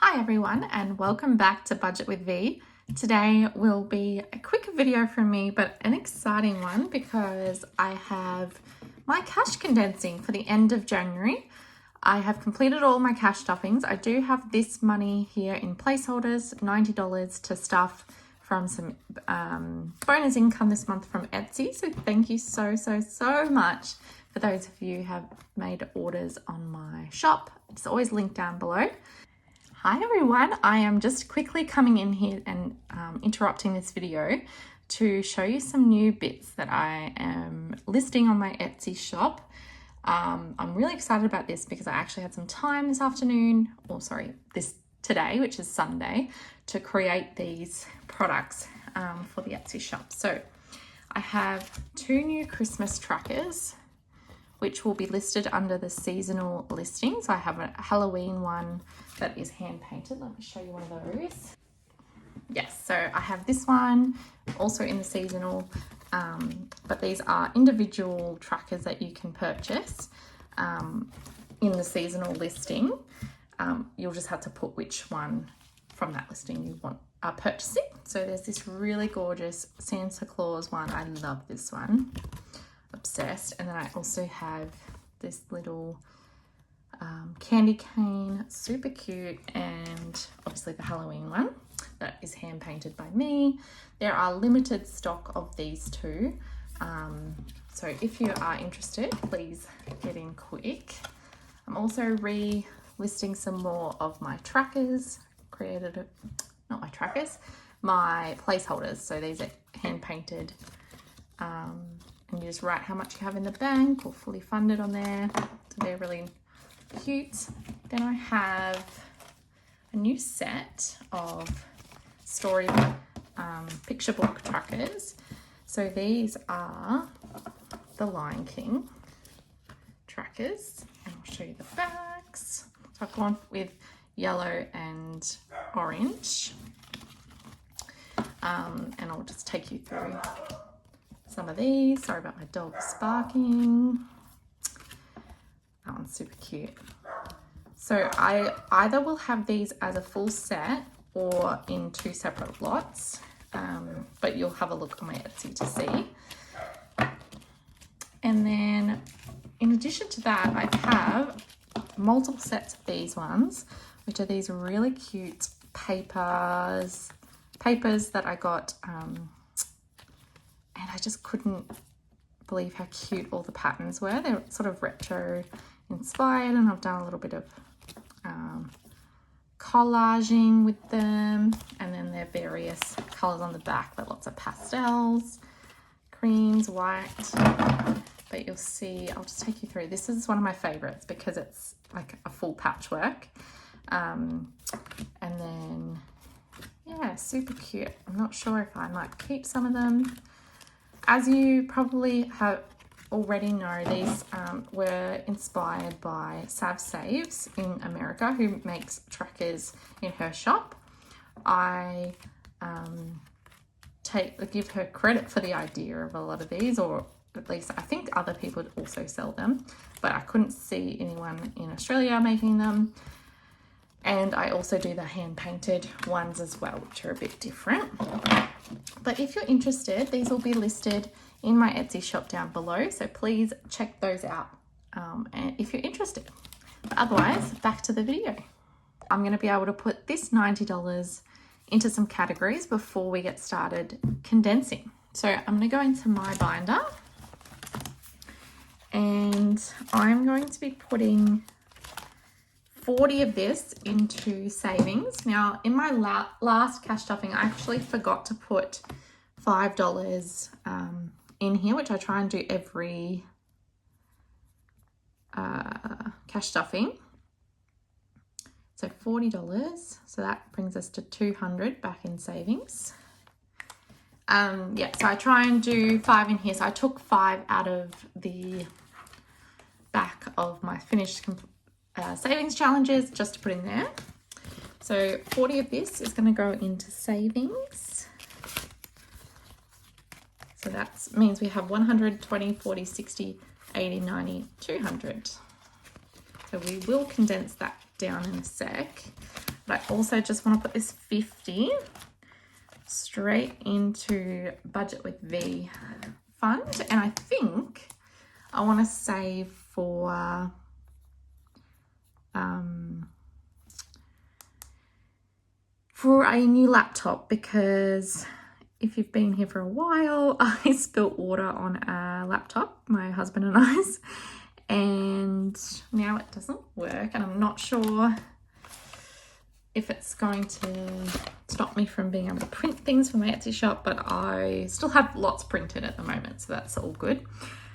Hi everyone and welcome back to Budget with V. Today will be a quick video from me, but an exciting one because I have my cash condensing for the end of January. I have completed all my cash stuffings. I do have this money here in placeholders, $90 to stuff from some bonus income this month from Etsy. So thank you so much for those of you who have made orders on my shop. It's always linked down below. Hi everyone, I am just quickly coming in here and interrupting this video to show you some new bits that I am listing on my Etsy shop. I'm really excited about this because I actually had some time this afternoon, today, which is Sunday, to create these products for the Etsy shop. So I have two new Christmas trackers which will be listed under the seasonal listings. I have a Halloween one that is hand painted. Let me show you one of those. Yes, so I have this one also in the seasonal, but these are individual trackers that you can purchase in the seasonal listing. You'll just have to put which one from that listing you want purchasing. So there's this really gorgeous Santa Claus one. I love this one. Obsessed. And then I also have this little candy cane, super cute, and obviously the Halloween one that is hand painted by me. There are limited stock of these two, so if you are interested, please get in quick. I'm also relisting some more of my trackers, my placeholders. So these are hand painted, and you just write how much you have in the bank or fully funded on there. So they're really cute. Then I have a new set of story picture book trackers. So these are the Lion King trackers, and I'll show you the backs. So I've gone with yellow and orange, and I'll just take you through some of these. Sorry about my dog barking. That one's super cute. So I either will have these as a full set or in two separate lots, but you'll have a look on my Etsy to see. And then in addition to that, I have multiple sets of these ones, which are these really cute papers that I got, and I just couldn't believe how cute all the patterns were. They're sort of retro inspired, and I've done a little bit of collaging with them, and then there are various colors on the back, but lots of pastels, creams, white. But you'll see, I'll just take you through. This is one of my favorites because it's like a full patchwork, and then yeah, super cute. I'm not sure if I might keep some of them. As you probably have already know, these were inspired by Sav Saves in America, who makes trackers in her shop. I give her credit for the idea of a lot of these, or at least I think other people also sell them, but I couldn't see anyone in Australia making them. And I also do the hand painted ones as well, which are a bit different. But if you're interested, these will be listed in my Etsy shop down below, so please check those out and if you're interested. But otherwise, back to the video. I'm going to be able to put this $90 into some categories before we get started condensing. So I'm going to go into my binder, and I'm going to be putting 40 of this into savings. Now, in my last cash stuffing, I actually forgot to put $5 in here, which I try and do every cash stuffing. So $40, so that brings us to $200 back in savings. Yeah, so I try and do 5 in here. So I took 5 out of the back of my finished savings challenges just to put in there. So 40 of this is going to go into savings. So that means we have 100, 20, 40, 60, 80, 90, 200. So we will condense that down in a sec. But I also just want to put this 50 straight into Budget with V fund. And I think I want to save for a new laptop, because if you've been here for a while, I spilt water on a laptop, my husband and I's, and now it doesn't work, and I'm not sure if it's going to stop me from being able to print things for my Etsy shop, but I still have lots printed at the moment, so that's all good.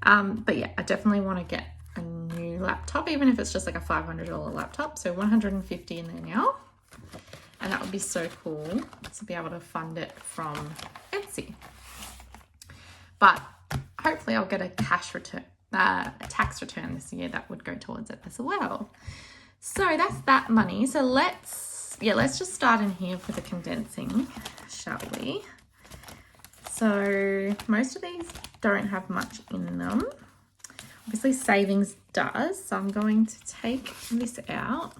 But yeah, I definitely want to get a new laptop, even if it's just like a $500 laptop. So 150 in there now, and that would be so cool to be able to fund it from Etsy. But hopefully I'll get a cash return, a tax return this year that would go towards it as well. So that's that money. So let's just start in here for the condensing, shall we? So most of these don't have much in them. Obviously savings does, so I'm going to take this out.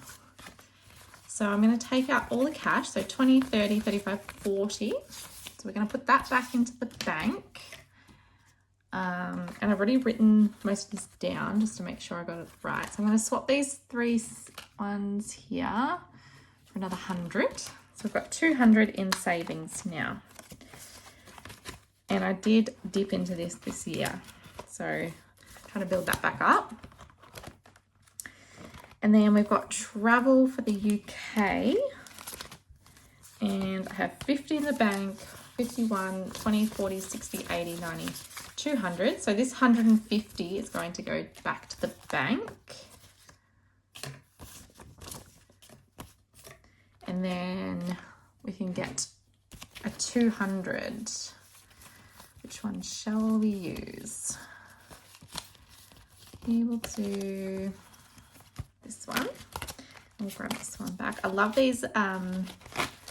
So I'm going to take out all the cash, so 20, 30, 35, 40. So we're going to put that back into the bank. And I've already written most of this down just to make sure I got it right. So I'm going to swap these three ones here for another 100. So we've got 200 in savings now. And I did dip into this year. So trying to build that back up. And then we've got travel for the UK. And I have 50 in the bank, 51, 20, 40, 60, 80, 90, 200. So this 150 is going to go back to the bank. And then we can get a 200. Which one shall we use? We will do this one. We'll grab this one back. I love these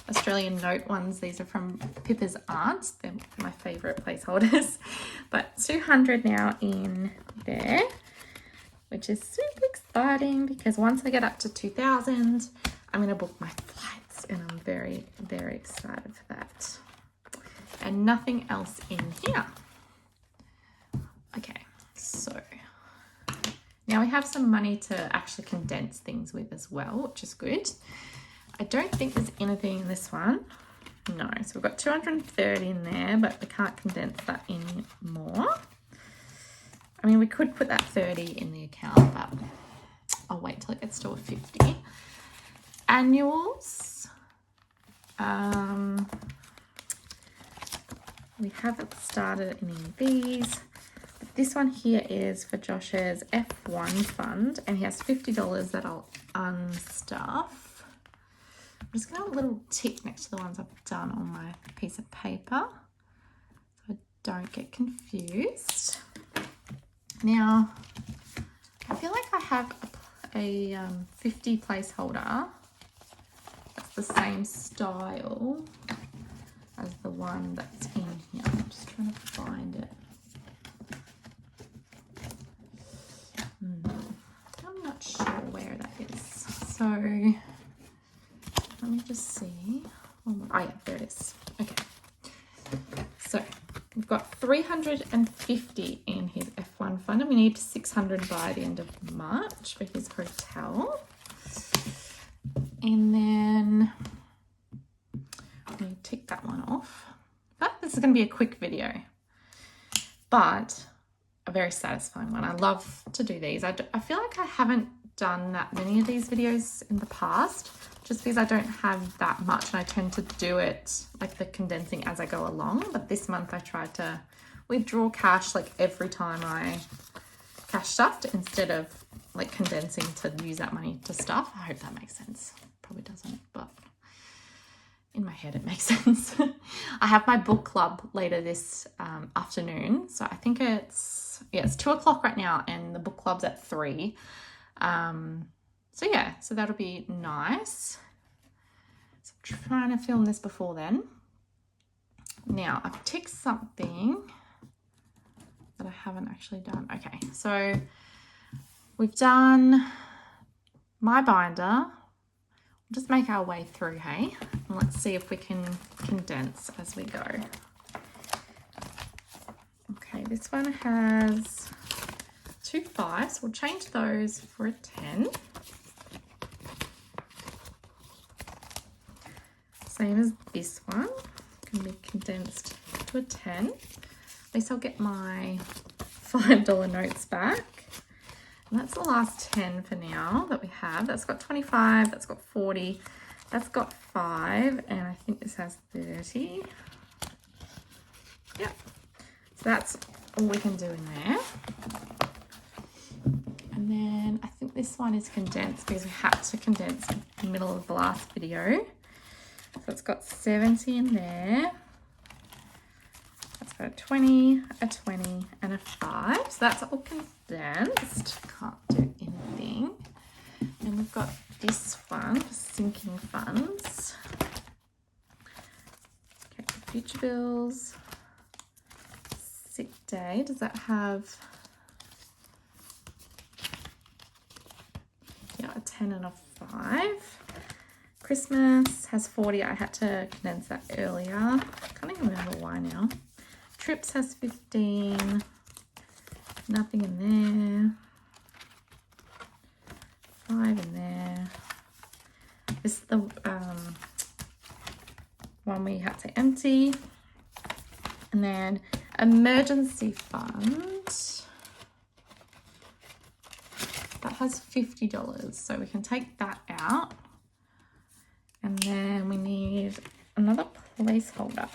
Australian note ones. These are from Pippa's aunt. They're my favourite placeholders. But 200 now in there, which is super exciting because once I get up to 2,000, I'm going to book my flights, and I'm very, very excited for that. And nothing else in here. Okay, so now we have some money to actually condense things with as well, which is good. I don't think there's anything in this one. No, so we've got 230 in there, but we can't condense that in more. I mean, we could put that 30 in the account, but I'll wait till it gets to a 50. Annuals. We haven't started any of these. But this one here is for Josh's F1 fund, and he has $50 that I'll unstuff. I'm just going to have a little tick next to the ones I've done on my piece of paper so I don't get confused. Now, I feel like I have a 50 placeholder that's the same style as the one that's in here. I'm just trying to find it. I'm not sure where that is. So let me just see. Oh yeah, there it is. Okay. So we've got 350 in his F1 fund, and we need 600 by the end of March for his hotel. And then me tick that one off. But this is going to be a quick video, but a very satisfying one. I love to do these. I feel like I haven't done that many of these videos in the past, just because I don't have that much, and I tend to do it like the condensing as I go along. But this month I tried to withdraw cash like every time I cash stuffed, instead of like condensing to use that money to stuff. I hope that makes sense. Probably doesn't, but in my head it makes sense. I have my book club later this afternoon, so I think it's 2 o'clock right now, and the book club's at 3. So yeah, so that'll be nice. So I'm trying to film this before then. Now I've ticked something that I haven't actually done. Okay, so we've done my binder, just make our way through, hey? And let's see if we can condense as we go. Okay, this one has 2 5s. We'll change those for a 10. Same as this one, can be condensed to a 10. At least I'll get my $5 notes back. And that's the last 10 for now that we have. That's got 25, that's got 40, that's got 5, and I think this has 30. Yep. So that's all we can do in there. And then I think this one is condensed because we had to condense in the middle of the last video. So it's got 70 in there. That's got a 20, a 20, and a 5. So that's all condensed. Can't do anything. And we've got this one for sinking funds. Okay, future bills. Sick day. Does that have... yeah, a 10 and a 5. Christmas has 40. I had to condense that earlier. I can't even remember why now. Trips has 15. Nothing in there. 5 in there. This is the one we had to empty. And then emergency fund. That has $50. So we can take that out. And then we need another placeholder. I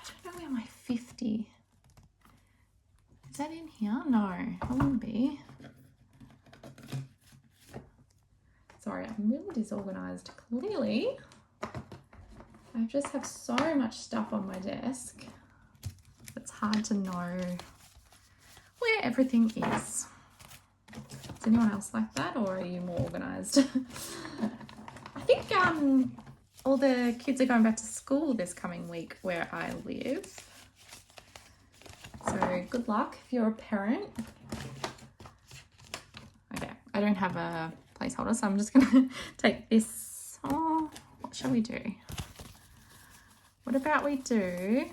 don't know where my 50. Is that in here? No, it wouldn't be. Sorry, I'm really disorganized. Clearly, I just have so much stuff on my desk. It's hard to know where everything is. Is anyone else like that, or are you more organized? I think all the kids are going back to school this coming week where I live. So good luck if you're a parent. Okay, I don't have a placeholder, so I'm just going to take this. Oh, what shall we do? What about we do...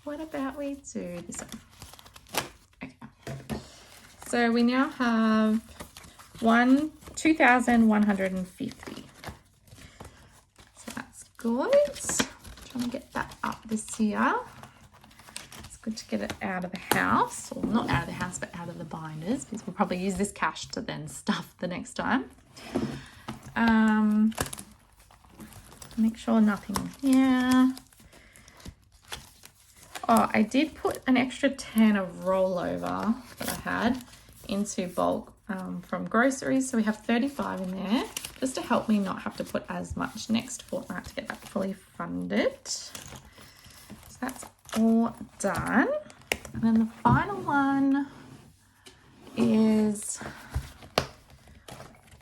what about we do this one? Okay. So we now have 2,150. So that's good. Trying to get that up this year. It's good to get it out of the house, or not out of the house, but out of the binders, because we'll probably use this cash to then stuff the next time. Make sure nothing in here. Oh, I did put an extra 10 of rollover that I had into bulk from groceries. So we have 35 in there, just to help me not have to put as much next fortnight to get that fully funded. So that's all done. And then the final one is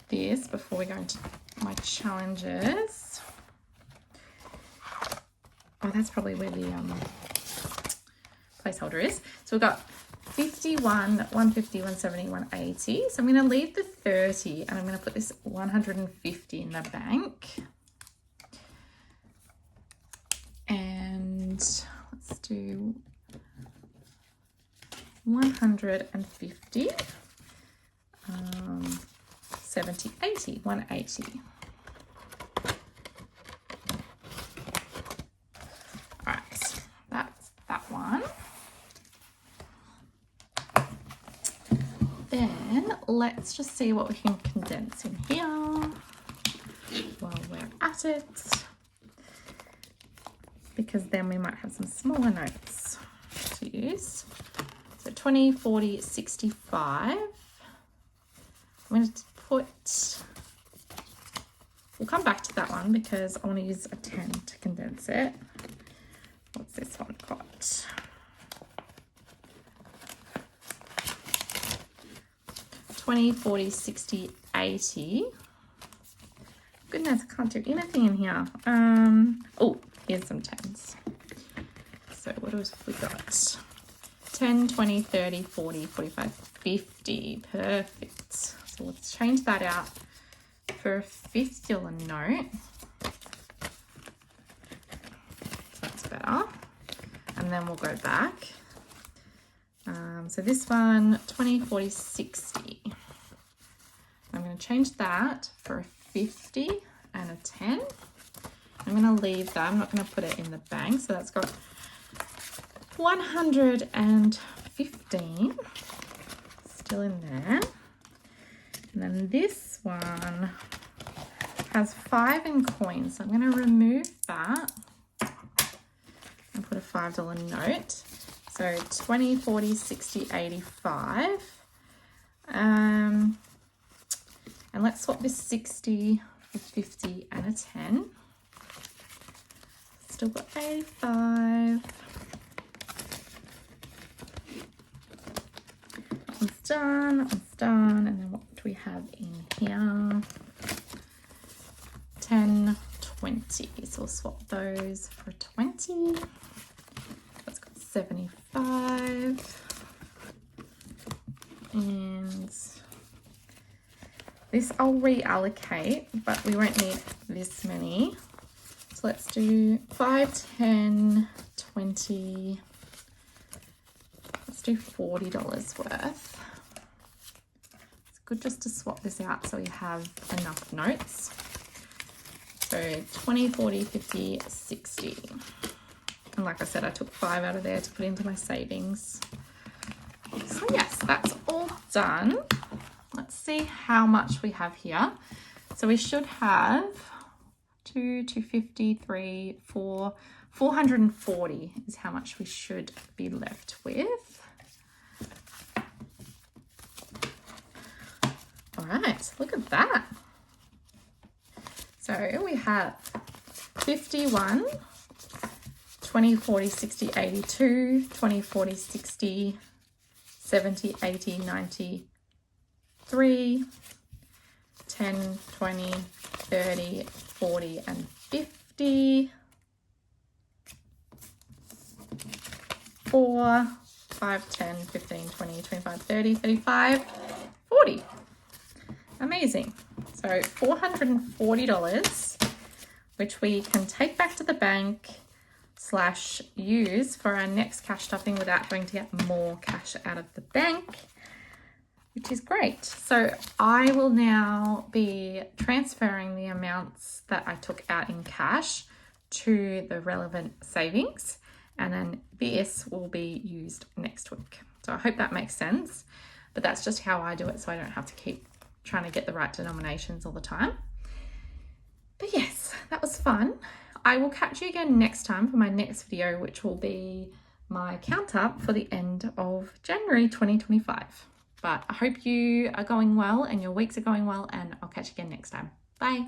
this, before we go into my challenges. Oh, that's probably where the placeholder is. So we've got 51, 150, 170, 180. So I'm going to leave the 30 and I'm going to put this 150 in the bank. And let's do 150, 70, 80, 180. All right, that's that one. Then let's just see what we can condense in here while we're at it, because then we might have some smaller notes to use. So 20, 40, 65. I'm going to put, we'll come back to that one because I want to use a 10 to condense it. What's this one got? 20, 40, 60, 80. Goodness, I can't do anything in here. Oh, here's some 10s. So what else have we got? 10, 20, 30, 40, 45, 50. Perfect. So let's change that out for a $50 note. So that's better. And then we'll go back. So this one, 20, 40, 60. I'm going to change that for a 50 and a 10. I'm going to leave that. I'm not going to put it in the bank. So that's got 115 still in there. And then this one has 5 in coins. So I'm going to remove that and put a $5 note. So 20, 40, 60, 85. And let's swap this 60 for 50 and a 10. Still got 85. It's done. And then what do we have in here? 10, 20. So we'll swap those for 20. That's got 75. And this I'll reallocate, but we won't need this many. So let's do 5, 10, 20. Let's do $40 worth. It's good just to swap this out so we have enough notes. So 20, 40, 50, 60. And like I said, I took 5 out of there to put into my savings. So yes, that's all done. Let's see how much we have here. So we should have 250, 3, 4, 440 is how much we should be left with. All right, look at that. So we have 51, 20, 40, 60, 82, 20, 40, 60, 70, 80, 90, 3, 10, 20, 30, 40, and 50, 4, 5, 10, 15, 20, 25, 30, 35, 40. Amazing. So $440, which we can take back to the bank / use for our next cash stuffing without having to get more cash out of the bank, which is great. So I will now be transferring the amounts that I took out in cash to the relevant savings, and then this will be used next week. So I hope that makes sense, but that's just how I do it, so I don't have to keep trying to get the right denominations all the time. But yes, that was fun. I will catch you again next time for my next video, which will be my count up for the end of January 2025. But I hope you are going well and your weeks are going well, and I'll catch you again next time. Bye.